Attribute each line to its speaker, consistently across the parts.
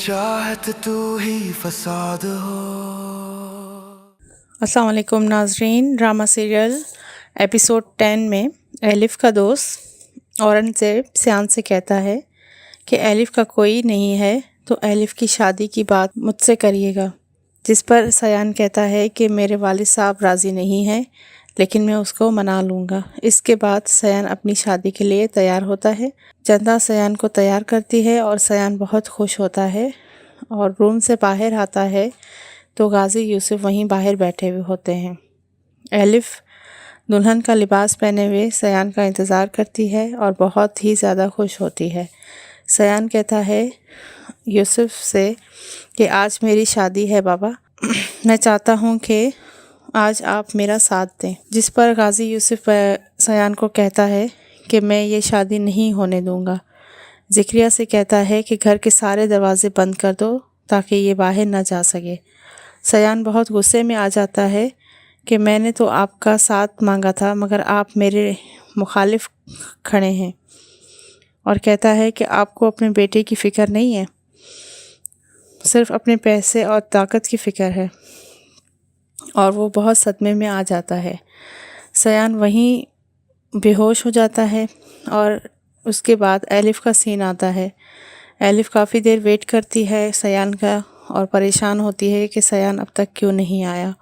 Speaker 1: चाहत तू ही फसाद हो।
Speaker 2: अस्सलाम वालेकुम नाजरीन, ड्रामा सीरियल एपिसोड 10 में एलिफ का दोस्त औरंगज़ेब सयान से कहता है कि एलिफ का कोई नहीं है तो एलिफ की शादी की बात मुझसे करिएगा, जिस पर सयान कहता है कि मेरे वालिद साहब राज़ी नहीं हैं, लेकिन मैं उसको मना लूँगा। इसके बाद सयान अपनी शादी के लिए तैयार होता है। चंदा सयान को तैयार करती है और सयान बहुत खुश होता है और रूम से बाहर आता है तो गाजी यूसुफ वहीं बाहर बैठे हुए होते हैं। एलिफ दुल्हन का लिबास पहने हुए सयान का इंतज़ार करती है और बहुत ही ज़्यादा खुश होती है। सयान कहता है यूसुफ से कि आज मेरी शादी है बाबा, मैं चाहता हूँ कि आज आप मेरा साथ दें। जिस पर गाजी यूसुफ सयान को कहता है कि मैं ये शादी नहीं होने दूँगा। ज़िक्रिया से कहता है कि घर के सारे दरवाज़े बंद कर दो ताकि ये बाहर ना जा सके। सयान बहुत गुस्से में आ जाता है कि मैंने तो आपका साथ मांगा था मगर आप मेरे मुखालिफ खड़े हैं, और कहता है कि आपको अपने बेटे की फ़िक्र नहीं है, सिर्फ अपने पैसे और ताकत की फ़िक्र है, और वो बहुत सदमे में आ जाता है। सयान वहीं बेहोश हो जाता है और उसके बाद एलिफ का सीन आता है। एलिफ काफ़ी देर वेट करती है सयान का और परेशान होती है कि सयान अब तक क्यों नहीं आया,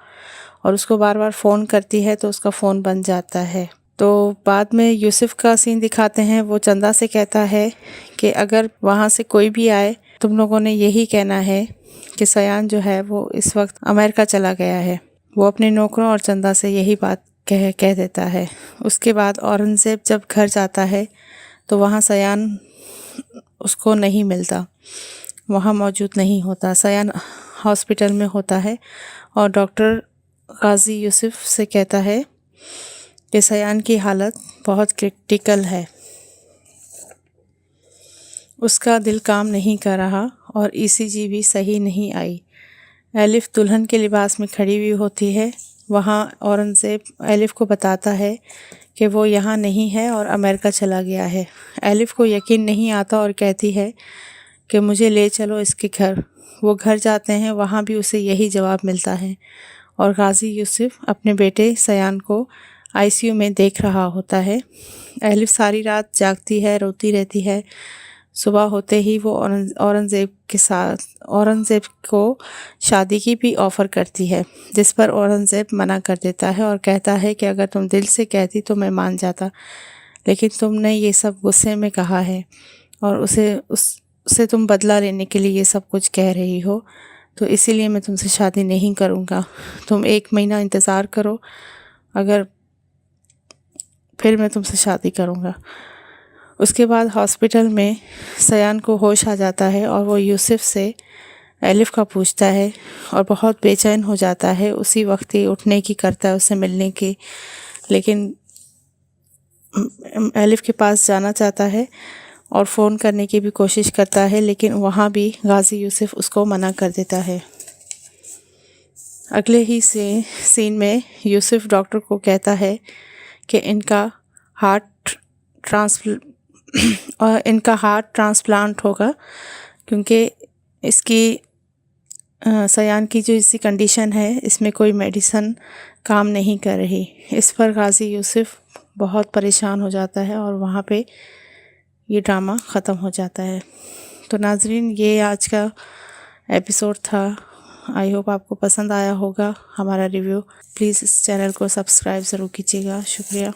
Speaker 2: और उसको बार बार फ़ोन करती है तो उसका फ़ोन बंद जाता है। तो बाद में यूसुफ का सीन दिखाते हैं। वो चंदा से कहता है कि अगर वहाँ से कोई भी आए तुम लोगों ने यही कहना है कि सयान जो है वो इस वक्त अमेरिका चला गया है। वो अपने नौकरों और चंदा से यही बात कह देता है। उसके बाद औरंगज़ेब जब घर जाता है तो वहाँ सयान उसको नहीं मिलता, वहाँ मौजूद नहीं होता। सयान हॉस्पिटल में होता है और डॉक्टर गाजी यूसुफ से कहता है कि सयान की हालत बहुत क्रिटिकल है, उसका दिल काम नहीं कर रहा और ईसीजी भी सही नहीं आई। एलिफ दुल्हन के लिबास में खड़ी हुई होती है। वहाँ औरंगज़ेब एलिफ को बताता है कि वो यहाँ नहीं है और अमेरिका चला गया है। एलिफ को यकीन नहीं आता और कहती है कि मुझे ले चलो इसके घर। वो घर जाते हैं, वहाँ भी उसे यही जवाब मिलता है और गाजी यूसुफ अपने बेटे सयान को आईसीयू में देख रहा होता है। एलिफ सारी रात जागती है, रोती रहती है। सुबह होते ही वो औरंगज़ेब को शादी की भी ऑफ़र करती है, जिस पर औरंगज़ेब मना कर देता है और कहता है कि अगर तुम दिल से कहती तो मैं मान जाता, लेकिन तुमने ये सब गुस्से में कहा है और उससे तुम बदला लेने के लिए ये सब कुछ कह रही हो, तो इसीलिए मैं तुमसे शादी नहीं करूँगा। तुम 1 महीना इंतज़ार करो, अगर फिर मैं तुमसे शादी करूँगा। उसके बाद हॉस्पिटल में सयान को होश आ जाता है और वो यूसुफ से एलिफ का पूछता है और बहुत बेचैन हो जाता है। उसी वक्त ही उठने की करता है उससे मिलने की, लेकिन एलिफ के पास जाना चाहता है और फ़ोन करने की भी कोशिश करता है, लेकिन वहाँ भी गाजी यूसुफ उसको मना कर देता है। अगले ही सीन में यूसुफ डॉक्टर को कहता है कि इनका हार्ट ट्रांसप्लांट होगा, क्योंकि इसकी सयान की जो इसी कंडीशन है इसमें कोई मेडिसन काम नहीं कर रही। इस पर गाजी यूसुफ बहुत परेशान हो जाता है और वहाँ पे ये ड्रामा ख़त्म हो जाता है। तो नाजरीन, ये आज का एपिसोड था। आई होप आपको पसंद आया होगा हमारा रिव्यू। प्लीज़ इस चैनल को सब्सक्राइब ज़रूर कीजिएगा। शुक्रिया।